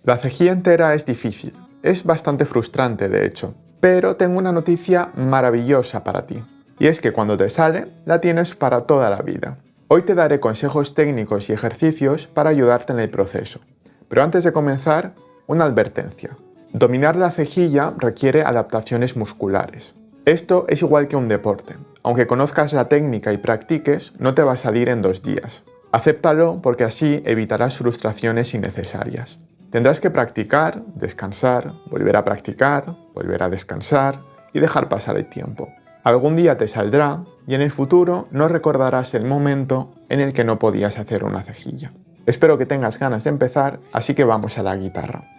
La cejilla entera es difícil, es bastante frustrante de hecho, pero tengo una noticia maravillosa para ti. Y es que cuando te sale, la tienes para toda la vida. Hoy te daré consejos técnicos y ejercicios para ayudarte en el proceso. Pero antes de comenzar, una advertencia. Dominar la cejilla requiere adaptaciones musculares. Esto es igual que un deporte. Aunque conozcas la técnica y practiques, no te va a salir en 2 días. Acéptalo porque así evitarás frustraciones innecesarias. Tendrás que practicar, descansar, volver a practicar, volver a descansar y dejar pasar el tiempo. Algún día te saldrá y en el futuro no recordarás el momento en el que no podías hacer una cejilla. Espero que tengas ganas de empezar, así que vamos a la guitarra.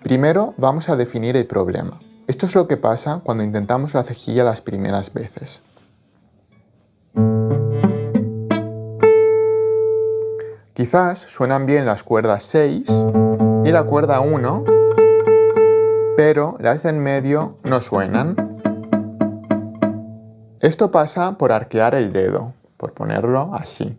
Primero vamos a definir el problema. Esto es lo que pasa cuando intentamos la cejilla las primeras veces. Quizás suenan bien las cuerdas 6 y la cuerda 1, pero las de en medio no suenan. Esto pasa por arquear el dedo, por ponerlo así.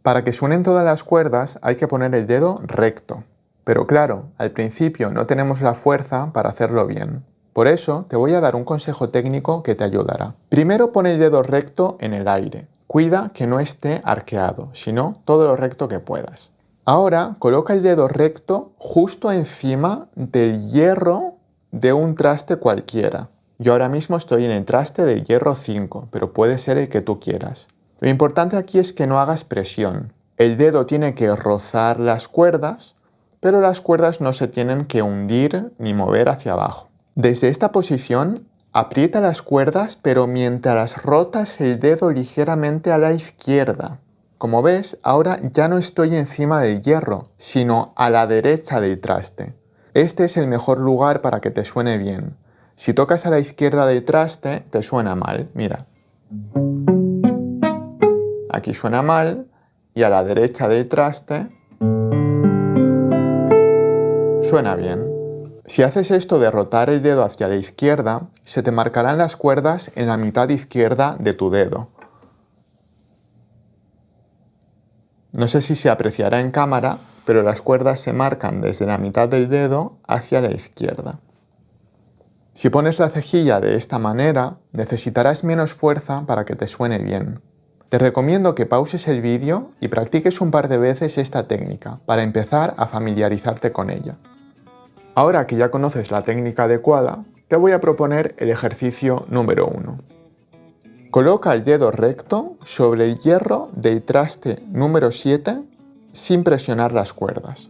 Para que suenen todas las cuerdas hay que poner el dedo recto. Pero claro, al principio no tenemos la fuerza para hacerlo bien. Por eso te voy a dar un consejo técnico que te ayudará. Primero pon el dedo recto en el aire. Cuida que no esté arqueado, sino todo lo recto que puedas. Ahora coloca el dedo recto justo encima del hierro de un traste cualquiera. Yo ahora mismo estoy en el traste del hierro 5, pero puede ser el que tú quieras. Lo importante aquí es que no hagas presión. El dedo tiene que rozar las cuerdas, pero las cuerdas no se tienen que hundir ni mover hacia abajo. Desde esta posición, aprieta las cuerdas, pero mientras rotas el dedo ligeramente a la izquierda. Como ves, ahora ya no estoy encima del hierro, sino a la derecha del traste. Este es el mejor lugar para que te suene bien. Si tocas a la izquierda del traste, te suena mal. Mira. Aquí suena mal y a la derecha del traste suena bien. Si haces esto de rotar el dedo hacia la izquierda, se te marcarán las cuerdas en la mitad izquierda de tu dedo. No sé si se apreciará en cámara, pero las cuerdas se marcan desde la mitad del dedo hacia la izquierda. Si pones la cejilla de esta manera, necesitarás menos fuerza para que te suene bien. Te recomiendo que pauses el vídeo y practiques un par de veces esta técnica para empezar a familiarizarte con ella. Ahora que ya conoces la técnica adecuada, te voy a proponer el ejercicio número 1. Coloca el dedo recto sobre el hierro del traste número 7 sin presionar las cuerdas.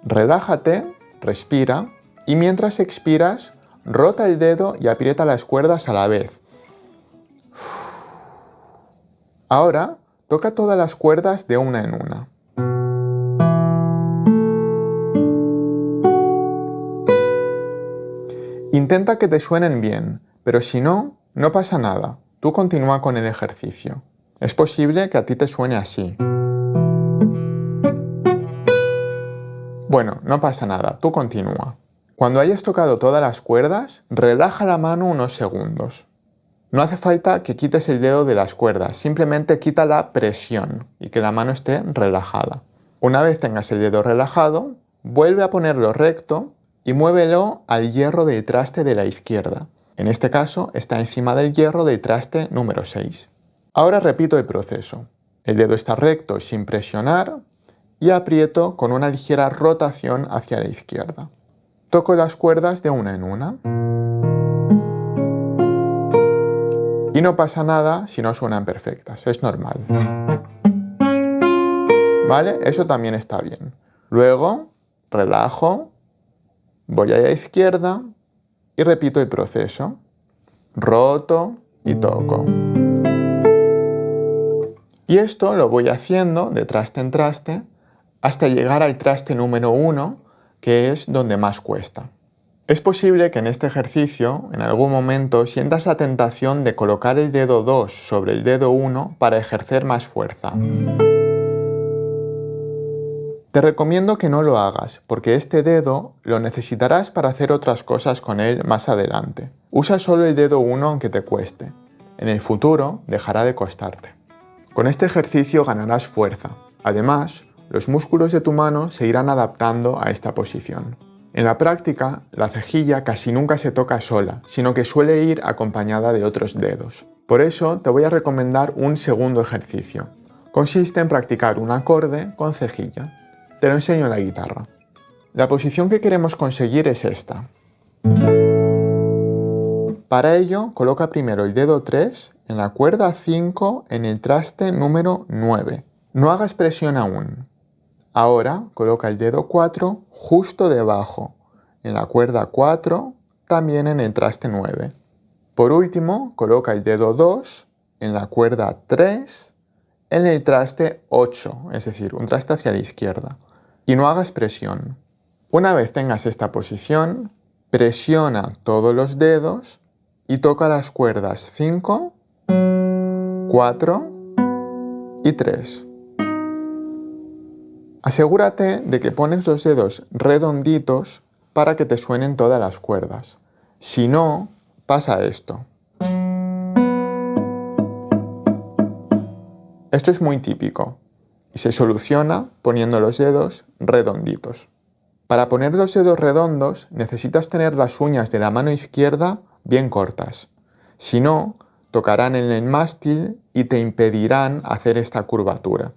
Relájate, respira y mientras expiras, rota el dedo y aprieta las cuerdas a la vez. Ahora, toca todas las cuerdas de una en una. Intenta que te suenen bien, pero si no, no pasa nada. Tú continúa con el ejercicio. Es posible que a ti te suene así. Bueno, no pasa nada, tú continúa. Cuando hayas tocado todas las cuerdas, relaja la mano unos segundos. No hace falta que quites el dedo de las cuerdas, simplemente quita la presión y que la mano esté relajada. Una vez tengas el dedo relajado, vuelve a ponerlo recto y muévelo al hierro del traste de la izquierda. En este caso está encima del hierro del traste número 6. Ahora repito el proceso. El dedo está recto sin presionar y aprieto con una ligera rotación hacia la izquierda. Toco las cuerdas de una en una. Y no pasa nada si no suenan perfectas, es normal. ¿Vale? Eso también está bien. Luego, relajo, voy a la izquierda y repito el proceso. Roto y toco. Y esto lo voy haciendo de traste en traste hasta llegar al traste número 1, que es donde más cuesta. Es posible que en este ejercicio, en algún momento, sientas la tentación de colocar el dedo 2 sobre el dedo 1 para ejercer más fuerza. Te recomiendo que no lo hagas, porque este dedo lo necesitarás para hacer otras cosas con él más adelante. Usa solo el dedo 1 aunque te cueste. En el futuro dejará de costarte. Con este ejercicio ganarás fuerza. Además, los músculos de tu mano se irán adaptando a esta posición. En la práctica, la cejilla casi nunca se toca sola, sino que suele ir acompañada de otros dedos. Por eso te voy a recomendar un segundo ejercicio. Consiste en practicar un acorde con cejilla. Te lo enseño en la guitarra. La posición que queremos conseguir es esta. Para ello, coloca primero el dedo 3 en la cuerda 5 en el traste número 9. No hagas presión aún. Ahora coloca el dedo 4 justo debajo, en la cuerda 4, también en el traste 9. Por último, coloca el dedo 2 en la cuerda 3, en el traste 8, es decir, un traste hacia la izquierda. Y no hagas presión. Una vez tengas esta posición, presiona todos los dedos y toca las cuerdas 5, 4 y 3. Asegúrate de que pones los dedos redonditos para que te suenen todas las cuerdas. Si no, pasa esto. Esto es muy típico y se soluciona poniendo los dedos redonditos. Para poner los dedos redondos necesitas tener las uñas de la mano izquierda bien cortas. Si no, tocarán en el mástil y te impedirán hacer esta curvatura.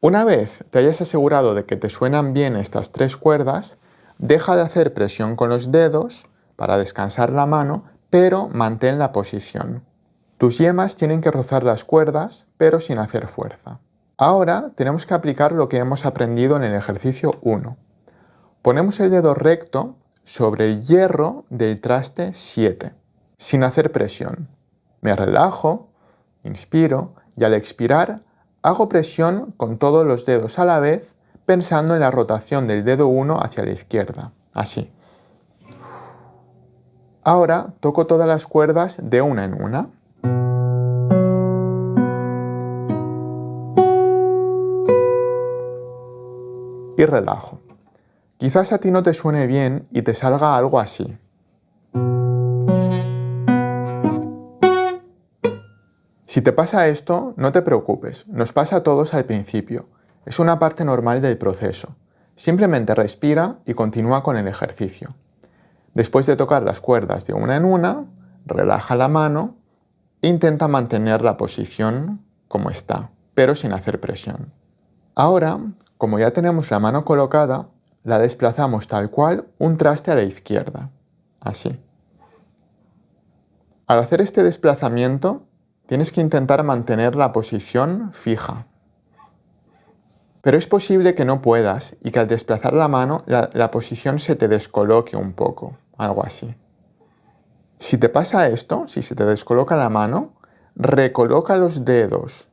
Una vez te hayas asegurado de que te suenan bien estas 3 cuerdas, deja de hacer presión con los dedos para descansar la mano, pero mantén la posición. Tus yemas tienen que rozar las cuerdas, pero sin hacer fuerza. Ahora tenemos que aplicar lo que hemos aprendido en el ejercicio 1. Ponemos el dedo recto sobre el hierro del traste 7, sin hacer presión. Me relajo, inspiro y al expirar hago presión con todos los dedos a la vez, pensando en la rotación del dedo 1 hacia la izquierda, así. Ahora toco todas las cuerdas de una en una. Y relajo. Quizás a ti no te suene bien y te salga algo así. Si te pasa esto, no te preocupes, nos pasa a todos al principio. Es una parte normal del proceso. Simplemente respira y continúa con el ejercicio. Después de tocar las cuerdas de una en una, relaja la mano e intenta mantener la posición como está, pero sin hacer presión. Ahora, como ya tenemos la mano colocada, la desplazamos tal cual un traste a la izquierda, así. Al hacer este desplazamiento, tienes que intentar mantener la posición fija. Pero es posible que no puedas y que al desplazar la mano la posición se te descoloque un poco, algo así. Si te pasa esto, si se te descoloca la mano, recoloca los dedos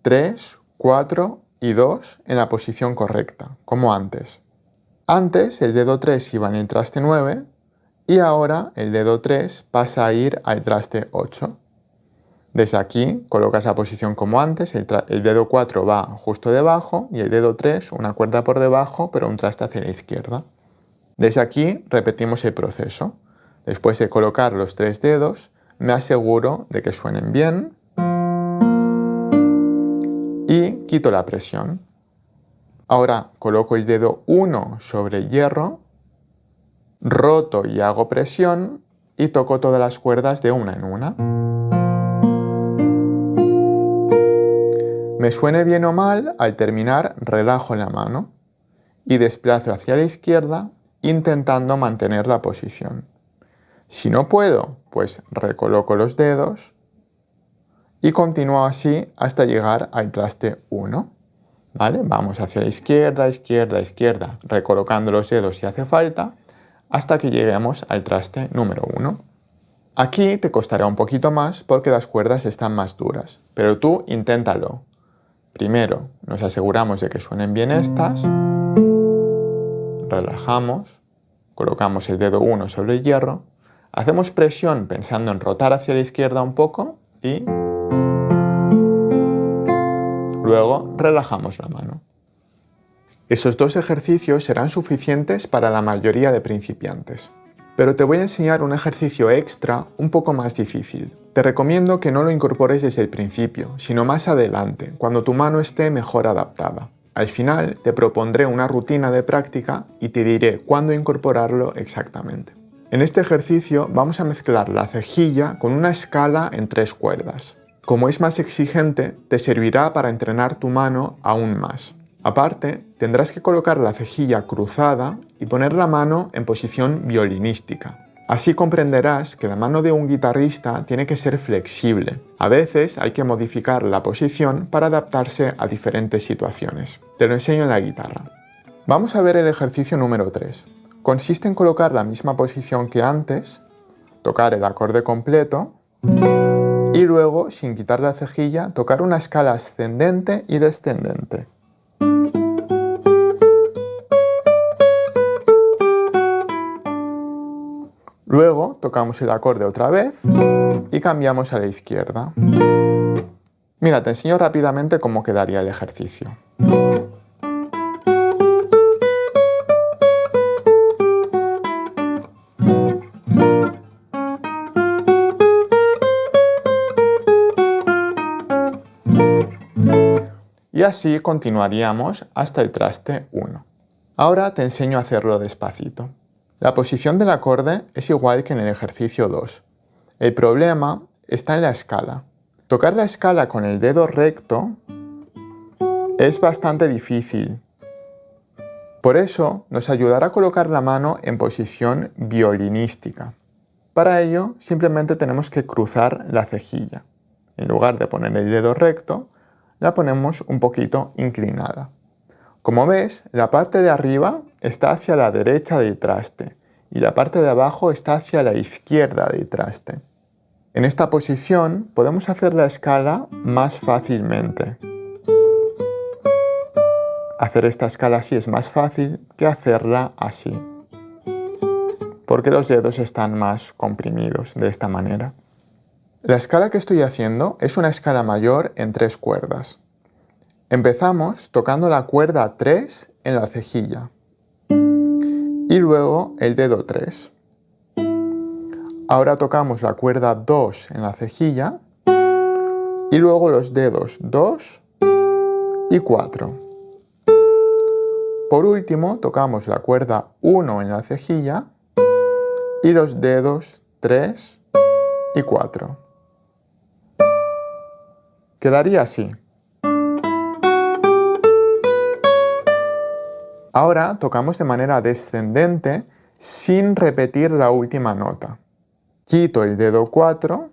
3, 4 y 2 en la posición correcta, como antes. Antes el dedo 3 iba en el traste 9 y ahora el dedo 3 pasa a ir al traste 8. Desde aquí colocas la posición como antes, el dedo 4 va justo debajo y el dedo 3 una cuerda por debajo pero un traste hacia la izquierda. Desde aquí repetimos el proceso. Después de colocar los 3 dedos me aseguro de que suenen bien y quito la presión. Ahora coloco el dedo 1 sobre el hierro, roto y hago presión y toco todas las cuerdas de una en una. Me suene bien o mal, al terminar relajo la mano y desplazo hacia la izquierda intentando mantener la posición. Si no puedo, pues recoloco los dedos y continúo así hasta llegar al traste 1. ¿Vale? Vamos hacia la izquierda, izquierda, izquierda, recolocando los dedos si hace falta, hasta que lleguemos al traste número 1. Aquí te costará un poquito más porque las cuerdas están más duras, pero tú inténtalo. Primero nos aseguramos de que suenen bien estas, relajamos, colocamos el dedo 1 sobre el hierro, hacemos presión pensando en rotar hacia la izquierda un poco y luego relajamos la mano. Esos 2 ejercicios serán suficientes para la mayoría de principiantes. Pero te voy a enseñar un ejercicio extra un poco más difícil. Te recomiendo que no lo incorpores desde el principio, sino más adelante, cuando tu mano esté mejor adaptada. Al final te propondré una rutina de práctica y te diré cuándo incorporarlo exactamente. En este ejercicio vamos a mezclar la cejilla con una escala en 3 cuerdas. Como es más exigente, te servirá para entrenar tu mano aún más. Aparte, tendrás que colocar la cejilla cruzada y poner la mano en posición violinística. Así comprenderás que la mano de un guitarrista tiene que ser flexible. A veces hay que modificar la posición para adaptarse a diferentes situaciones. Te lo enseño en la guitarra. Vamos a ver el ejercicio número 3. Consiste en colocar la misma posición que antes, tocar el acorde completo y luego, sin quitar la cejilla, tocar una escala ascendente y descendente. Luego tocamos el acorde otra vez y cambiamos a la izquierda. Mira, te enseño rápidamente cómo quedaría el ejercicio. Y así continuaríamos hasta el traste 1. Ahora te enseño a hacerlo despacito. La posición del acorde es igual que en el ejercicio 2. El problema está en la escala. Tocar la escala con el dedo recto es bastante difícil. Por eso nos ayudará a colocar la mano en posición violinística. Para ello simplemente tenemos que cruzar la cejilla. En lugar de poner el dedo recto, la ponemos un poquito inclinada. Como ves, la parte de arriba está hacia la derecha del traste y la parte de abajo está hacia la izquierda del traste. En esta posición podemos hacer la escala más fácilmente. Hacer esta escala así es más fácil que hacerla así, porque los dedos están más comprimidos de esta manera. La escala que estoy haciendo es una escala mayor en 3 cuerdas. Empezamos tocando la cuerda 3 en la cejilla y luego el dedo 3. Ahora tocamos la cuerda 2 en la cejilla y luego los dedos 2 y 4. Por último tocamos la cuerda 1 en la cejilla y los dedos 3 y 4. Quedaría así. Ahora tocamos de manera descendente sin repetir la última nota. Quito el dedo 4,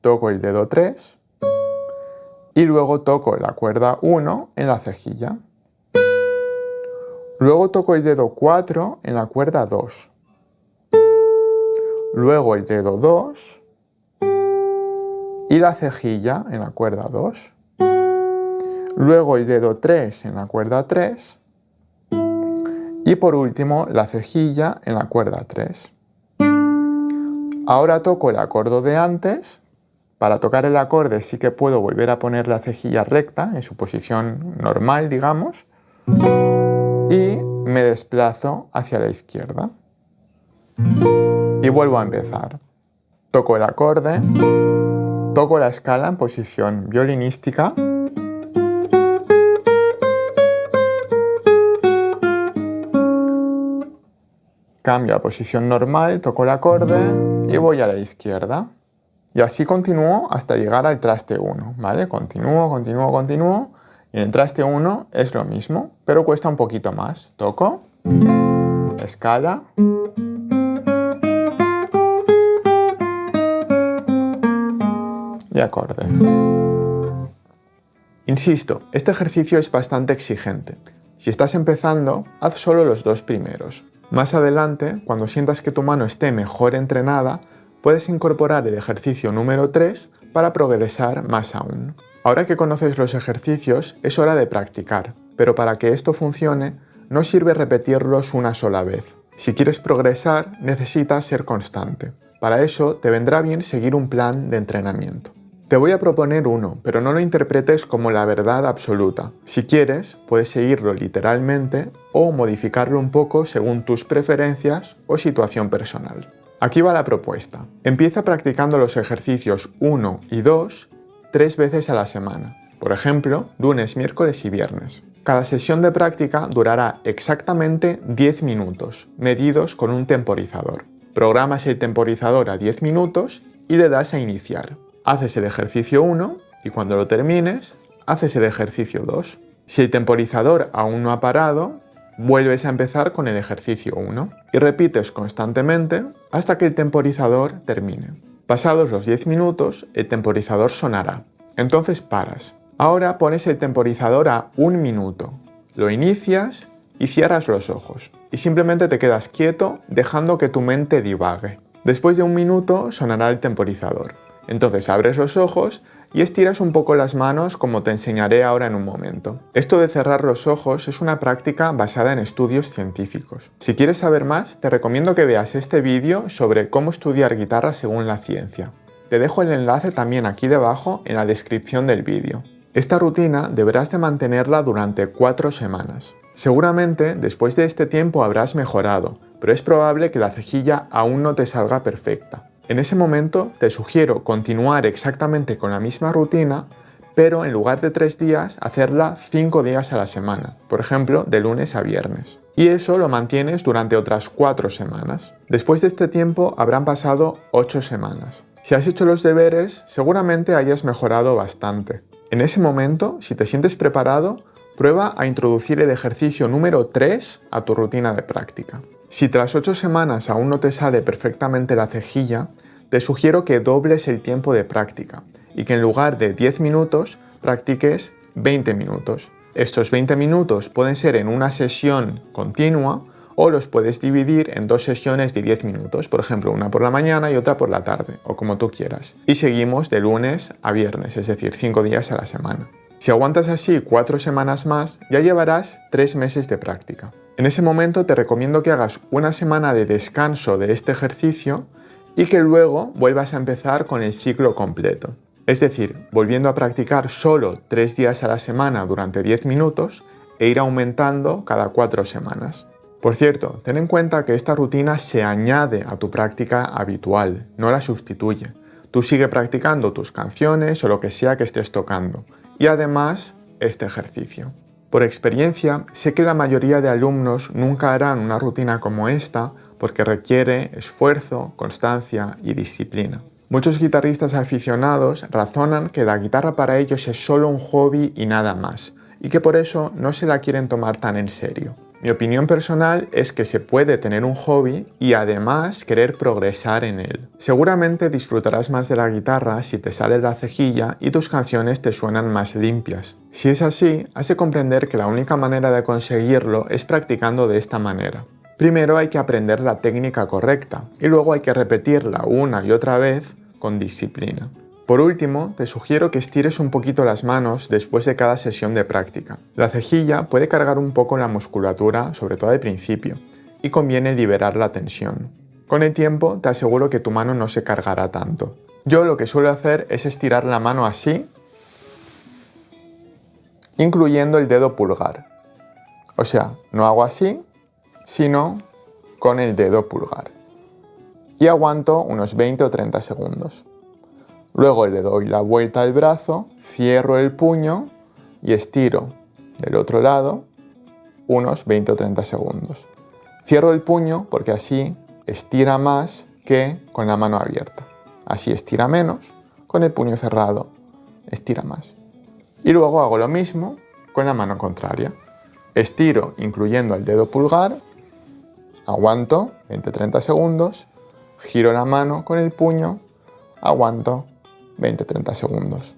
toco el dedo 3 y luego toco la cuerda 1 en la cejilla. Luego toco el dedo 4 en la cuerda 2. Luego el dedo 2 y la cejilla en la cuerda 2. Luego el dedo 3 en la cuerda 3. Y por último, la cejilla en la cuerda 3. Ahora toco el acorde de antes. Para tocar el acorde sí que puedo volver a poner la cejilla recta en su posición normal, digamos. Y me desplazo hacia la izquierda. Y vuelvo a empezar. Toco el acorde. Toco la escala en posición violinística. Cambio a posición normal, toco el acorde y voy a la izquierda. Y así continúo hasta llegar al traste 1, ¿vale? Continúo. Y en el traste 1 es lo mismo, pero cuesta un poquito más. Toco, escala. Y acorde. Insisto, este ejercicio es bastante exigente. Si estás empezando, haz solo los 2 primeros. Más adelante, cuando sientas que tu mano esté mejor entrenada, puedes incorporar el ejercicio número 3 para progresar más aún. Ahora que conoces los ejercicios, es hora de practicar, pero para que esto funcione, no sirve repetirlos una sola vez. Si quieres progresar, necesitas ser constante. Para eso, te vendrá bien seguir un plan de entrenamiento. Te voy a proponer uno, pero no lo interpretes como la verdad absoluta. Si quieres, puedes seguirlo literalmente o modificarlo un poco según tus preferencias o situación personal. Aquí va la propuesta. Empieza practicando los ejercicios 1 y 2 3 veces a la semana. Por ejemplo, lunes, miércoles y viernes. Cada sesión de práctica durará exactamente 10 minutos, medidos con un temporizador. Programas el temporizador a 10 minutos y le das a iniciar. Haces el ejercicio 1 y cuando lo termines, haces el ejercicio 2. Si el temporizador aún no ha parado, vuelves a empezar con el ejercicio 1 y repites constantemente hasta que el temporizador termine. Pasados los 10 minutos, el temporizador sonará. Entonces paras. Ahora pones el temporizador a 1 minuto. Lo inicias y cierras los ojos. Y simplemente te quedas quieto dejando que tu mente divague. Después de 1 minuto sonará el temporizador. Entonces abres los ojos y estiras un poco las manos como te enseñaré ahora en un momento. Esto de cerrar los ojos es una práctica basada en estudios científicos. Si quieres saber más, te recomiendo que veas este vídeo sobre cómo estudiar guitarra según la ciencia. Te dejo el enlace también aquí debajo en la descripción del vídeo. Esta rutina deberás de mantenerla durante 4 semanas. Seguramente después de este tiempo habrás mejorado, pero es probable que la cejilla aún no te salga perfecta. En ese momento te sugiero continuar exactamente con la misma rutina, pero en lugar de 3 días, hacerla 5 días a la semana, por ejemplo, de lunes a viernes. Y eso lo mantienes durante otras 4 semanas. Después de este tiempo habrán pasado 8 semanas. Si has hecho los deberes, seguramente hayas mejorado bastante. En ese momento, si te sientes preparado, prueba a introducir el ejercicio número 3 a tu rutina de práctica. Si tras 8 semanas aún no te sale perfectamente la cejilla, te sugiero que dobles el tiempo de práctica y que en lugar de 10 minutos practiques 20 minutos. Estos 20 minutos pueden ser en una sesión continua o los puedes dividir en 2 sesiones de 10 minutos, por ejemplo, una por la mañana y otra por la tarde, o como tú quieras. Y seguimos de lunes a viernes, es decir, 5 días a la semana. Si aguantas así 4 semanas más, ya llevarás 3 meses de práctica. En ese momento te recomiendo que hagas una semana de descanso de este ejercicio y que luego vuelvas a empezar con el ciclo completo. Es decir, volviendo a practicar solo 3 días a la semana durante 10 minutos e ir aumentando cada 4 semanas. Por cierto, ten en cuenta que esta rutina se añade a tu práctica habitual, no la sustituye. Tú sigue practicando tus canciones o lo que sea que estés tocando. Y además, este ejercicio. Por experiencia, sé que la mayoría de alumnos nunca harán una rutina como esta porque requiere esfuerzo, constancia y disciplina. Muchos guitarristas aficionados razonan que la guitarra para ellos es solo un hobby y nada más, y que por eso no se la quieren tomar tan en serio. Mi opinión personal es que se puede tener un hobby y además querer progresar en él. Seguramente disfrutarás más de la guitarra si te sale la cejilla y tus canciones te suenan más limpias. Si es así, has de comprender que la única manera de conseguirlo es practicando de esta manera. Primero hay que aprender la técnica correcta y luego hay que repetirla una y otra vez con disciplina. Por último, te sugiero que estires un poquito las manos después de cada sesión de práctica. La cejilla puede cargar un poco la musculatura, sobre todo al principio, y conviene liberar la tensión. Con el tiempo, te aseguro que tu mano no se cargará tanto. Yo lo que suelo hacer es estirar la mano así, incluyendo el dedo pulgar. O sea, no hago así, sino con el dedo pulgar. Y aguanto unos 20 o 30 segundos. Luego le doy la vuelta al brazo, cierro el puño y estiro del otro lado unos 20 o 30 segundos. Cierro el puño porque así estira más que con la mano abierta. Así estira menos, con el puño cerrado estira más. Y luego hago lo mismo con la mano contraria. Estiro incluyendo el dedo pulgar, aguanto 20-30 segundos, giro la mano con el puño, aguanto 20-30 segundos.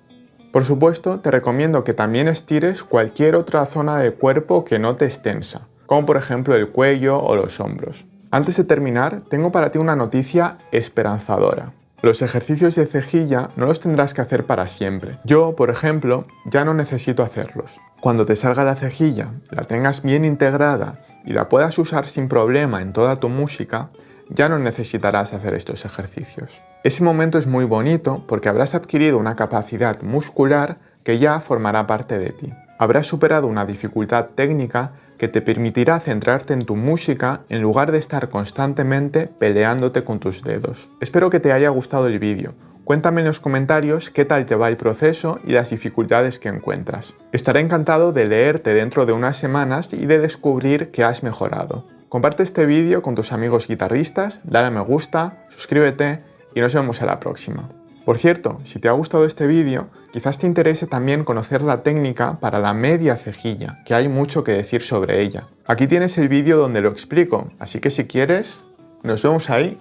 Por supuesto, te recomiendo que también estires cualquier otra zona del cuerpo que no te extensa, como por ejemplo el cuello o los hombros. Antes de terminar, tengo para ti una noticia esperanzadora. Los ejercicios de cejilla no los tendrás que hacer para siempre. Yo, por ejemplo, ya no necesito hacerlos. Cuando te salga la cejilla, la tengas bien integrada y la puedas usar sin problema en toda tu música, ya no necesitarás hacer estos ejercicios. Ese momento es muy bonito porque habrás adquirido una capacidad muscular que ya formará parte de ti. Habrás superado una dificultad técnica que te permitirá centrarte en tu música en lugar de estar constantemente peleándote con tus dedos. Espero que te haya gustado el vídeo. Cuéntame en los comentarios qué tal te va el proceso y las dificultades que encuentras. Estaré encantado de leerte dentro de unas semanas y de descubrir que has mejorado. Comparte este vídeo con tus amigos guitarristas, dale a me gusta, suscríbete y nos vemos a la próxima. Por cierto, si te ha gustado este vídeo, quizás te interese también conocer la técnica para la media cejilla, que hay mucho que decir sobre ella. Aquí tienes el vídeo donde lo explico, así que si quieres, nos vemos ahí.